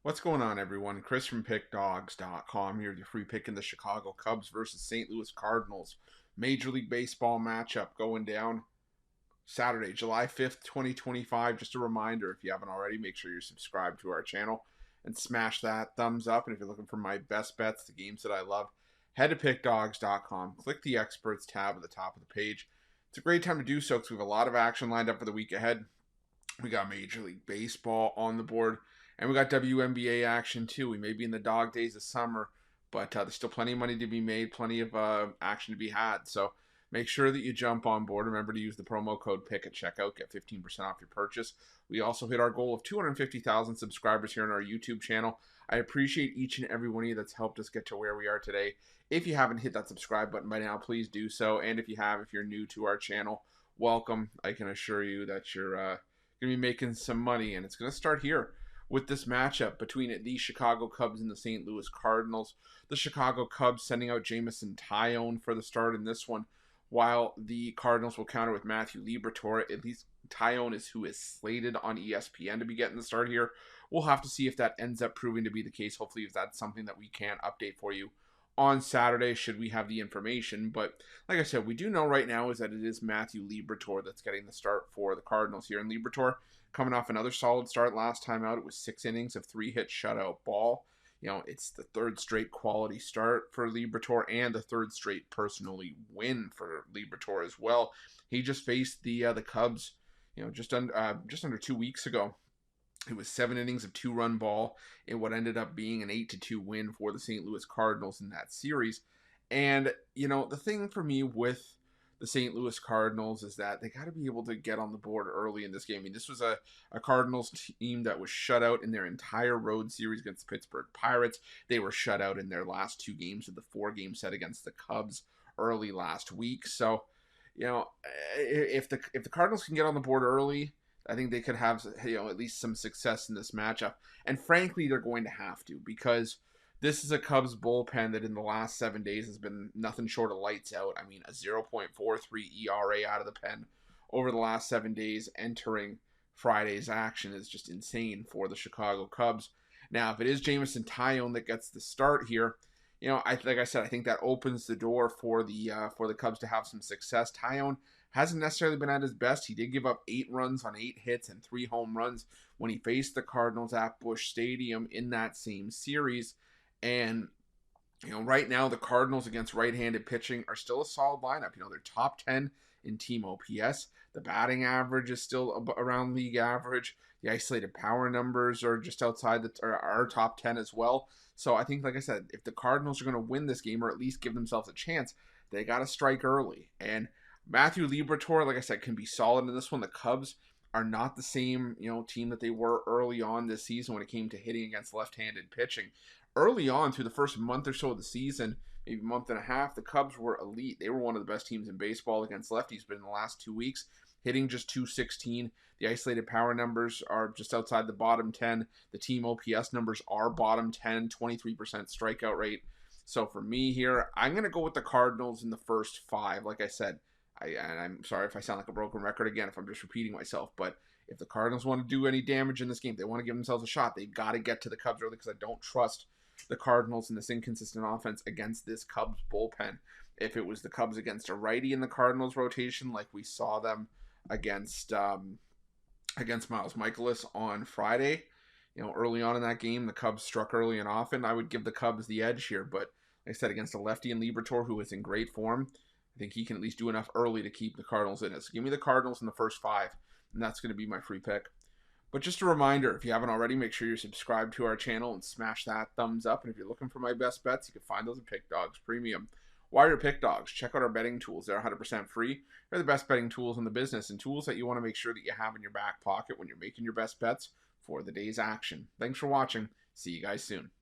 What's going on, everyone? Chris from Pickdawgz.com here with your free pick in the Chicago Cubs versus St. Louis Cardinals. Major League Baseball matchup going down Saturday, July 5th, 2025. Just a reminder, if you haven't already, make sure you're subscribed to our channel and smash that thumbs up. And if you're looking for my best bets, the games that I love, head to Pickdawgz.com. Click the Experts tab at the top of the page. It's a great time to do so because we have a lot of action lined up for the week ahead. We got Major League Baseball on the board, and we got WNBA action too. We may be in the dog days of summer, but there's still plenty of money to be made, plenty of action to be had. So make sure that you jump on board. Remember to use the promo code PICK at checkout, get 15% off your purchase. We also hit our goal of 250,000 subscribers here on our YouTube channel. I appreciate each and every one of you that's helped us get to where we are today. If you haven't hit that subscribe button by now, please do so. And if you have, if you're new to our channel, welcome. I can assure you that you're going to be making some money, and it's going to start here with this matchup between the Chicago Cubs and the St. Louis Cardinals. The Chicago Cubs sending out Jameson Taillon for the start in this one, while the Cardinals will counter with Matthew Liberatore. At least Taillon is who is slated on ESPN to be getting the start here. We'll have to see if that ends up proving to be the case. Hopefully, if that's something that we can update for you on Saturday, should we have the information. But like I said, we do know right now is that it is Matthew Liberatore that's getting the start for the Cardinals here. And Liberatore coming off another solid start last time out. It was 6 innings of 3-hit shutout ball. You know, it's the third straight quality start for Liberatore and the third straight personally win for Liberatore as well. He just faced the Cubs, just under 2 weeks ago. It was 7 innings of 2-run ball in what ended up being an 8-2 win for the St. Louis Cardinals in that series. And, the thing for me with the St. Louis Cardinals is that they got to be able to get on the board early in this game. I mean, this was a Cardinals team that was shut out in their entire road series against the Pittsburgh Pirates. They were shut out in their last 2 games of the 4-game set against the Cubs early last week. So, if the Cardinals can get on the board early, I think they could have at least some success in this matchup. And frankly, they're going to have to, because this is a Cubs bullpen that in the last 7 days has been nothing short of lights out. I mean, a 0.43 ERA out of the pen over the last 7 days entering Friday's action is just insane for the Chicago Cubs. Now, if it is Jameson Taillon that gets the start here, like I said, I think that opens the door for the Cubs to have some success. Taillon hasn't necessarily been at his best. He did give up 8 runs on 8 hits and 3 home runs when he faced the Cardinals at Busch Stadium in that same series. And, right now the Cardinals against right-handed pitching are still a solid lineup. They're top 10 in team OPS. The batting average is still around league average. The isolated power numbers are just outside our top 10 as well. So I think, like I said, if the Cardinals are going to win this game or at least give themselves a chance, they got to strike early. And Matthew Liberatore, like I said, can be solid in this one. The Cubs are not the same, team that they were early on this season when it came to hitting against left-handed pitching. Early on, through the first month or so of the season, maybe month and a half, the Cubs were elite. They were one of the best teams in baseball against lefties, but in the last 2 weeks, hitting just .216. The isolated power numbers are just outside the bottom 10. The team OPS numbers are bottom 10, 23% strikeout rate. So for me here, I'm going to go with the Cardinals in the first 5. Like I said, and I'm sorry if I sound like a broken record again, if I'm just repeating myself, but if the Cardinals want to do any damage in this game, they want to give themselves a shot, they got to get to the Cubs early, because I don't trust the Cardinals in this inconsistent offense against this Cubs bullpen. If it was the Cubs against a righty in the Cardinals rotation, like we saw them against Miles Michaelis on Friday, early on in that game, the Cubs struck early and often. I would give the Cubs the edge here, but like I said, against a lefty in Liberatore who is in great form, I think he can at least do enough early to keep the Cardinals in it. So give me the Cardinals in the first 5, and that's going to be my free pick. But just a reminder, if you haven't already, make sure you're subscribed to our channel and smash that thumbs up. And if you're looking for my best bets, you can find those at Pick Dawgz Premium. While you're Pick Dawgz, check out our betting tools. They're 100% free. They're the best betting tools in the business, and tools that you want to make sure that you have in your back pocket when you're making your best bets for the day's action. Thanks for watching. See you guys soon.